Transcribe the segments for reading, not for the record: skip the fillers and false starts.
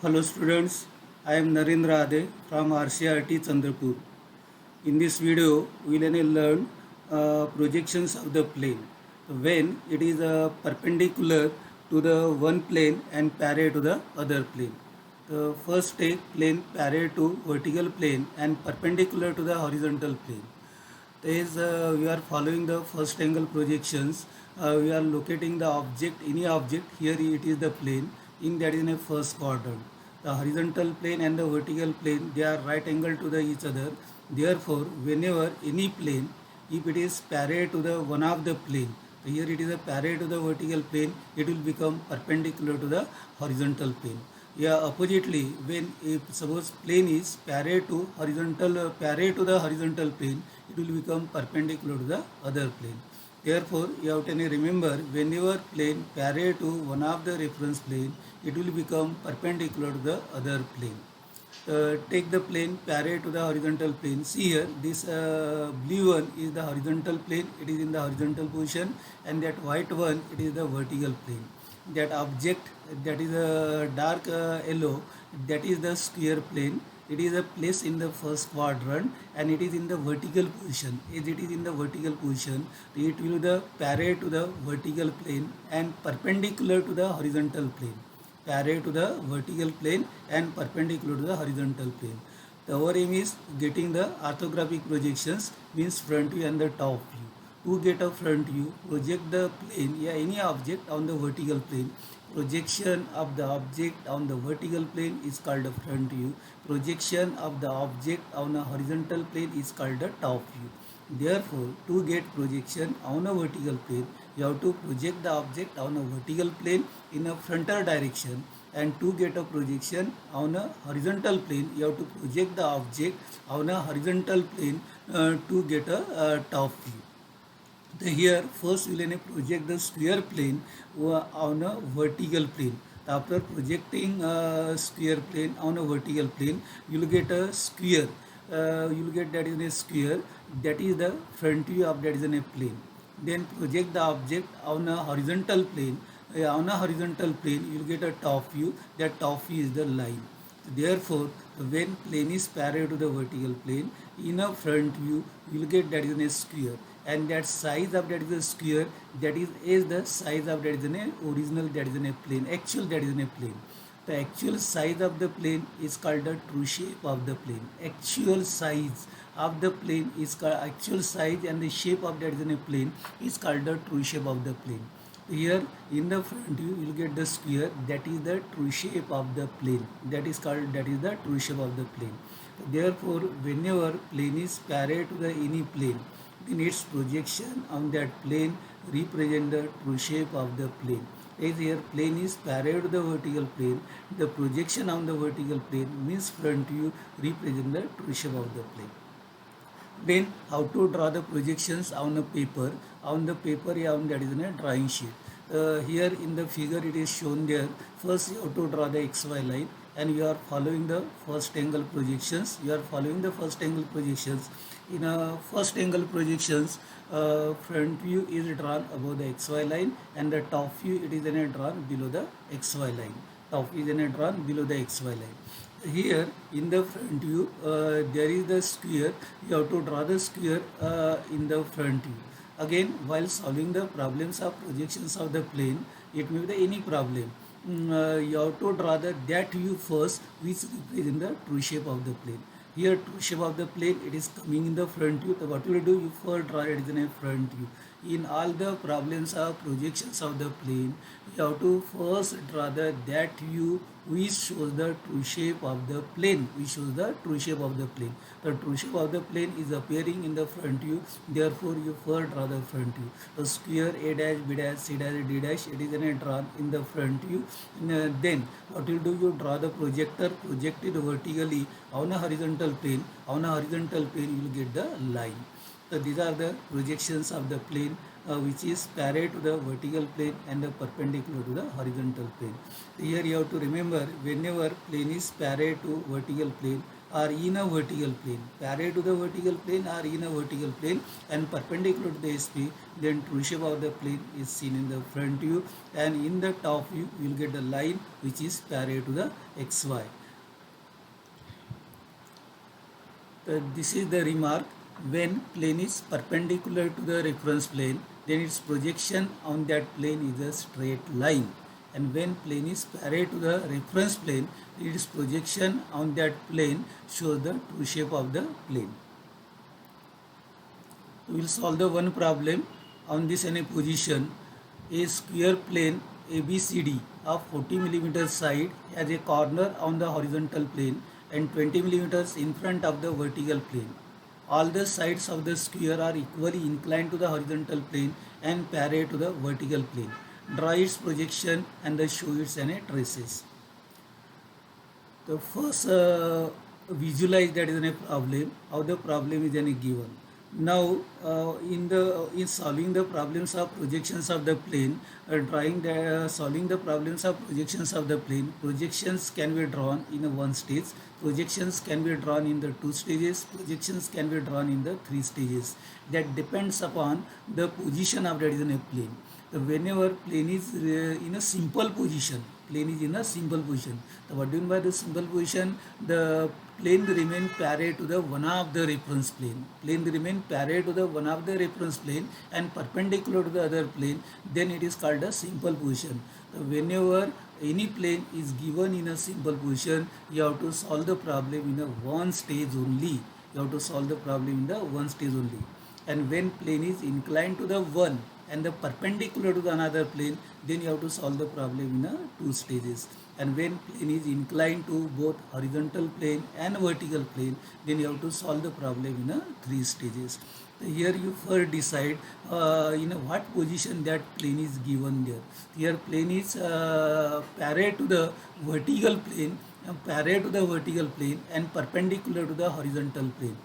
Hello students, I am Narendra Ade from RCRT Chandrapur. In this video, we will learn projections of the plane. When it is perpendicular to the one plane and parallel to the other plane. The first take plane parallel to vertical plane and perpendicular to the horizontal plane. Is we are following the first angle projections. We are locating the object, any object. Here it is the plane. In that is in a first quadrant. The horizontal plane and the vertical plane, they are right angle to the each other. Therefore, whenever any plane, if it is parallel to the one of the plane, here it is a parallel to the vertical plane, it will become perpendicular to the horizontal plane. Yeah, oppositely, when if suppose plane is parallel to parallel to the horizontal plane, it will become perpendicular to the other plane. Therefore, you have to remember, whenever plane parallel to one of the reference plane, it will become perpendicular to the other plane. Take the plane parallel to the horizontal plane. See here, this blue one is the horizontal plane, it is in the horizontal position, and that white one, it is the vertical plane. That object, that is a dark yellow, that is the square plane. It is a place in the first quadrant and it is in the vertical position. As it is in the vertical position, it will be the parallel to the vertical plane and perpendicular to the horizontal plane. Parallel to the vertical plane and perpendicular to the horizontal plane. Our aim is getting the orthographic projections, means front view and the top view. To get a front view, project the plane, any object on the vertical plane. Projection of the object on the vertical plane is called a front view. Projection of the object on a horizontal plane is called a top view. Therefore, to get projection on a vertical plane, you have to project the object on a vertical plane in a frontal direction, and to get a projection on a horizontal plane, you have to project the object on a horizontal plane to get a top view. Here first we will project the square plane on a vertical plane. After projecting a square plane on a vertical plane, you will get a square. You will get that is a square, that is the front view of that is in a plane. Then project the object on a horizontal plane. On a horizontal plane, you will get a top view. That top view is the line. Therefore, when plane is parallel to the vertical plane, in a front view, you will get that is a square, and that size of that is a square, that is the size of that is an original, that is in a plane, actual, that is in a plane. The actual size of the plane is called the true shape of the plane. Actual size of the plane is called actual size, and the shape of that is in a plane is called the true shape of the plane. Here in the front view you will get the square, that is the true shape of the plane, that is the true shape of the plane. Therefore, whenever plane is parallel to the any plane, then its projection on that plane represent the true shape of the plane. As here plane is parallel to the vertical plane, the projection on the vertical plane means front view represent the true shape of the plane. Then how to draw the projections on a paper, on the paper on that is in a drawing sheet. Here in the figure it is shown there. First you have to draw the xy line, and you are following the first angle projections. You are following the first angle projections. In a first angle projections, front view is drawn above the xy line, and the top view it is then drawn below the xy line. Top view is then drawn below the xy line. Here in the front view, there is the square. You have to draw the square in the front view. Again, while solving the problems of projections of the plane, it may be any problem. You have to draw that view first, which represent the true shape of the plane. Here, true shape of the plane, it is coming in the front view. So what you will do? You first draw it in a front view. In all the problems of projections of the plane, you have to first draw that view which shows the true shape of the plane. Which shows the true shape of the plane. The true shape of the plane is appearing in the front view. Therefore, you first draw the front view. The square A dash, B dash, C dash, D dash, it is then drawn in the front view. Then what you do? You draw the projector projected vertically on a horizontal plane. On a horizontal plane, you will get the line. So these are the projections of the plane which is parallel to the vertical plane and the perpendicular to the horizontal plane. Here you have to remember, whenever plane is parallel to vertical plane, are in a vertical plane, parallel to the vertical plane are in a vertical plane and perpendicular to the SP, then true shape of the plane is seen in the front view, and in the top view you will get the line which is parallel to the XY. This is the remark: when plane is perpendicular to the reference plane, then its projection on that plane is a straight line, and when plane is parallel to the reference plane, its projection on that plane shows the true shape of the plane. We will solve the one problem. On this any position, a square plane ABCD of 40 mm side has a corner on the horizontal plane and 20 mm in front of the vertical plane. All the sides of the square are equally inclined to the horizontal plane and parallel to the vertical plane. Draw its projection and show its traces. The first visualize that is a problem, how the problem is given. Now in solving the problems of projections of the plane, solving the problems of projections of the plane, projections can be drawn in one stage, projections can be drawn in the 2 stages, projections can be drawn in the 3 stages. That depends upon the position of that is in a plane. So whenever plane is in a simple position, plane is in a simple position. So what do you mean by the simple position? The plane remain parallel to the one of the reference plane. Plane remain parallel to the one of the reference plane and perpendicular to the other plane. Then it is called a simple position. So whenever any plane is given in a simple position, you have to solve the problem in a one stage only. You have to solve the problem in the one stage only. And when plane is inclined to the one and the perpendicular to the another plane, then you have to solve the problem in a 2 stages. And when plane is inclined to both horizontal plane and vertical plane, then you have to solve the problem in a 3 stages. So here you first decide in what position that plane is given there. Here plane is parallel to the vertical plane, and perpendicular to the horizontal plane.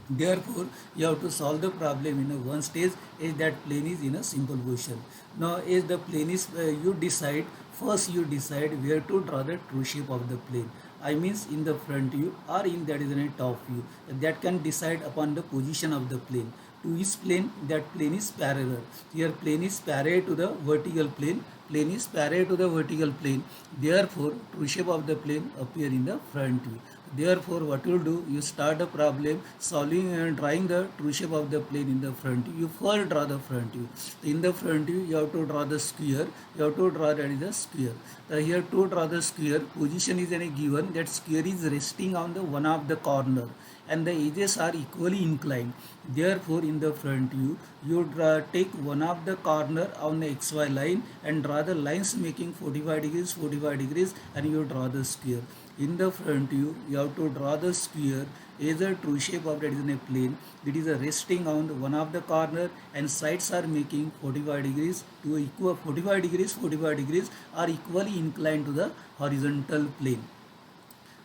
Therefore, you have to solve the problem in a one stage as that plane is in a simple position. Now, as the plane is, you decide where to draw the true shape of the plane. I means in the front view or in that is in a top view. That can decide upon the position of the plane. To each plane, that plane is parallel. Here plane is parallel to the vertical plane. Plane is parallel to the vertical plane. Therefore, true shape of the plane appear in the front view. Therefore, what you will do, you start the problem solving and drawing the true shape of the plane in the front view. You first draw the front view. In the front view, you have to draw the square. You have to draw that is the square. Here to draw the square, position is given. That square is resting on the one of the corner, and the edges are equally inclined. Therefore, in the front view, you take one of the corner on the XY line and draw the lines making 45 degrees, and you draw the square. In the front view, you have to draw the square as a true shape of that is in a plane. It is resting on one of the corner and sides are making 45 degrees to equal 45 degrees are equally inclined to the horizontal plane.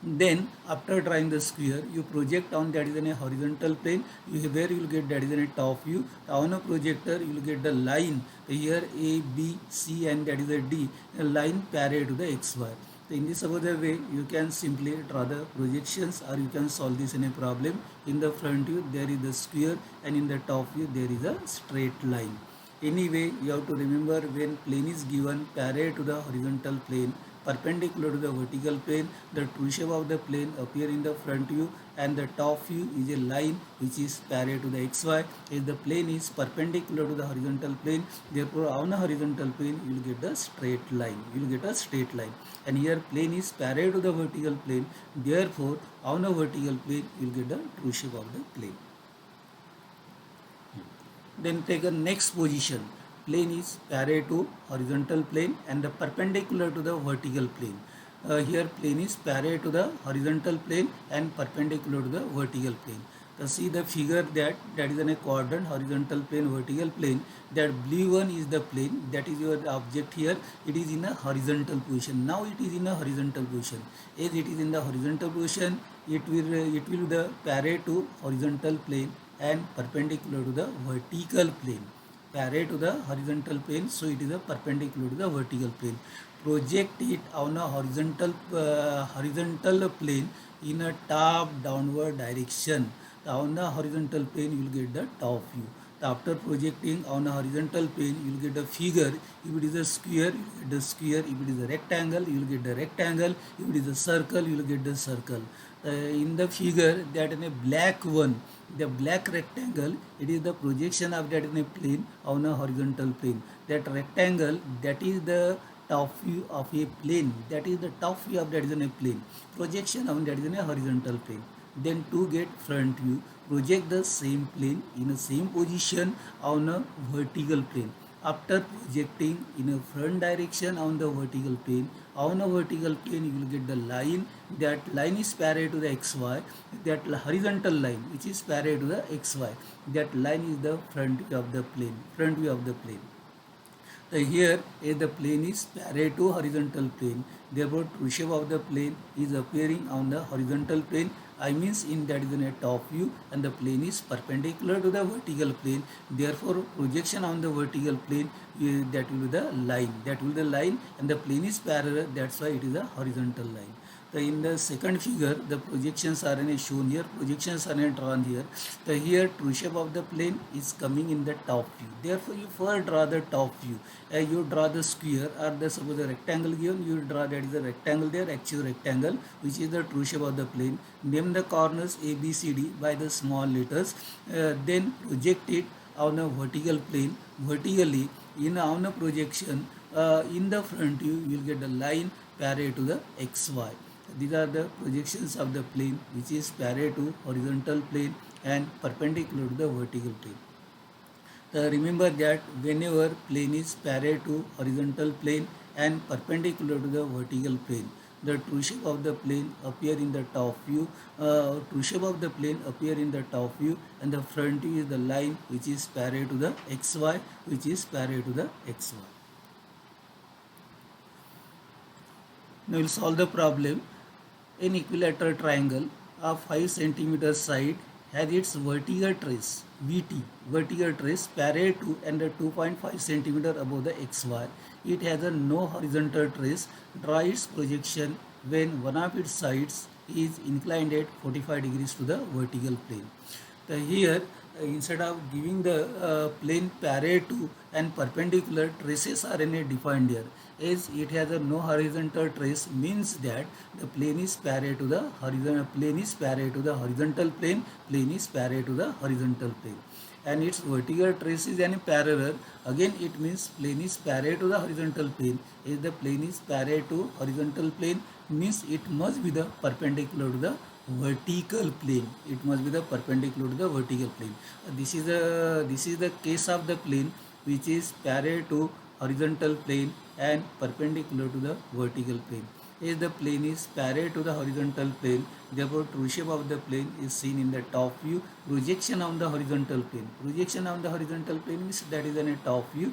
Then after drawing the square, you project on that is in a horizontal plane. Where you will get that is in a top view. On a projector you will get the line here A, B, C and that is a D, a line parallel to the XY. So in this other way you can simply draw the projections, or you can solve this in a problem. In the front view there is the square and in the top view there is a straight line. Anyway, you have to remember, when plane is given parallel to the horizontal plane, perpendicular to the vertical plane, the true shape of the plane appear in the front view, and the top view is a line which is parallel to the XY. If the plane is perpendicular to the horizontal plane, therefore on a horizontal plane you will get the straight line. And here plane is parallel to the vertical plane, therefore on a vertical plane you will get the true shape of the plane. Then take a next position. Plane is parallel to horizontal plane and the perpendicular to the vertical plane. Here plane is parallel to the horizontal plane and perpendicular to the vertical plane. So see the figure that is in a quadrant, horizontal plane, vertical plane. That blue one is the plane, that is your object here. It is in a horizontal position. Now it is in a horizontal position. As it is in the horizontal position, it will be the parallel to horizontal plane and perpendicular to the vertical plane. parallel to the horizontal plane, so it is a perpendicular to the vertical plane. Project it on a horizontal plane in a top downward direction. On the horizontal plane you will get the top view. After projecting on a horizontal plane, you will get a figure. If it is a square, you will get the square. If it is a rectangle, you will get the rectangle. If it is a circle, you will get the circle. In the figure, that in a black one, the black rectangle, it is the projection of that in a plane on a horizontal plane. That rectangle, that is the top view of a plane. That is the top view of that is in a plane. Projection on that is in a horizontal plane. Then to get front view, project the same plane in the same position on a vertical plane. After projecting in a front direction on the vertical plane, on a vertical plane you will get the line. That line is parallel to the xy. That horizontal line which is parallel to the xy. That line is the front view of the plane. Front view of the plane. So here the plane is parallel to horizontal plane. Therefore, true shape of the plane is appearing on the horizontal plane. I means in that is in a top view, and the plane is perpendicular to the vertical plane. Therefore, projection on the vertical plane, that will be the line. That will be the line, and the plane is parallel. That's why it is a horizontal line. So in the second figure, the projections are shown here. Projections are drawn here. So here, true shape of the plane is coming in the top view. Therefore, you first draw the top view. You draw the square, or the suppose a rectangle given. You draw that is a rectangle there, actual rectangle, which is the true shape of the plane. Name the corners A, B, C, D by the small letters. Then project it on a vertical plane. Vertically, on a projection, in the front view, you will get the line parallel to the XY. These are the projections of the plane which is parallel to horizontal plane and perpendicular to the vertical plane. Remember that whenever plane is parallel to horizontal plane and perpendicular to the vertical plane, the true shape of the plane appear in the top view. True shape of the plane appear in the top view, and the front view is the line which is parallel to the XY, which is parallel to the XY. Now we'll solve the problem. An equilateral triangle of 5 cm side has its vertical trace vertical trace parallel to and 2.5 cm above the XY. It has a no horizontal trace. Draw its projection when one of its sides is inclined at 45 degrees to the vertical plane. So here, instead of giving the plane parallel to and perpendicular, traces are defined here. As it has a no horizontal trace, means that the plane is parallel to the horizontal plane is parallel to the horizontal plane. Plane is parallel to the horizontal plane, and its vertical trace is parallel. Again, it means plane is parallel to the horizontal plane. As the plane is parallel to horizontal plane, means it must be the perpendicular to the vertical plane. It must be the perpendicular to the vertical plane. This is the case of the plane which is parallel to horizontal plane and perpendicular to the vertical plane. As the plane is parallel to the horizontal plane, therefore true shape of the plane is seen in the top view. Projection on the horizontal plane. Projection on the horizontal plane means that is in a top view.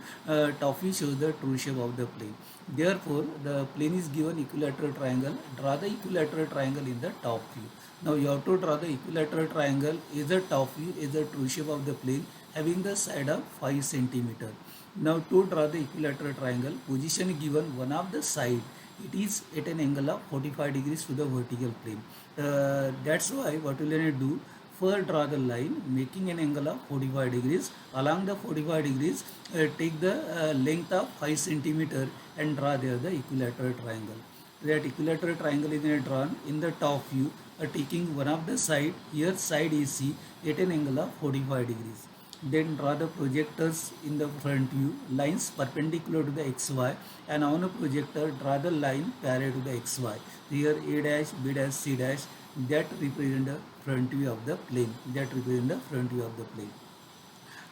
Top view shows the true shape of the plane. Therefore, the plane is given equilateral triangle. Draw the equilateral triangle in the top view. Now you have to draw the equilateral triangle is the top view is the true shape of the plane having the side of 5 cm. Now to draw the equilateral triangle, position given one of the side, it is at an angle of 45 degrees to the vertical plane. That's why what will I do? First draw the line making an angle of 45 degrees. Along the 45 degrees, take the length of 5 cm and draw there the equilateral triangle. That equilateral triangle is drawn in the top view, taking one of the side, here side AC at an angle of 45 degrees. Then draw the projectors in the front view, lines perpendicular to the XY, and on a projector draw the line parallel to the XY. Here A dash, B dash, C dash, that represent the front view of the plane. That represent the front view of the plane.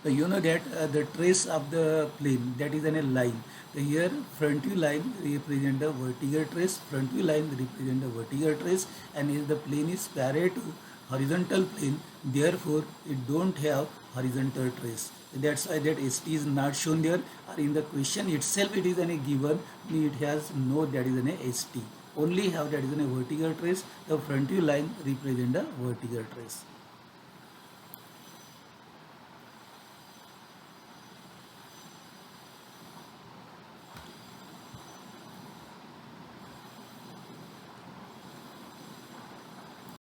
So you know that the trace of the plane, that is in a line. So here front view line represent the vertical trace, front view line represent the vertical trace, and if the plane is parallel to horizontal plane, therefore it don't have horizontal trace. That's why that ST is not shown there, or in the question itself it is a given, it has no that is an ST. Only have that is a vertical trace. The front view line represent the vertical trace.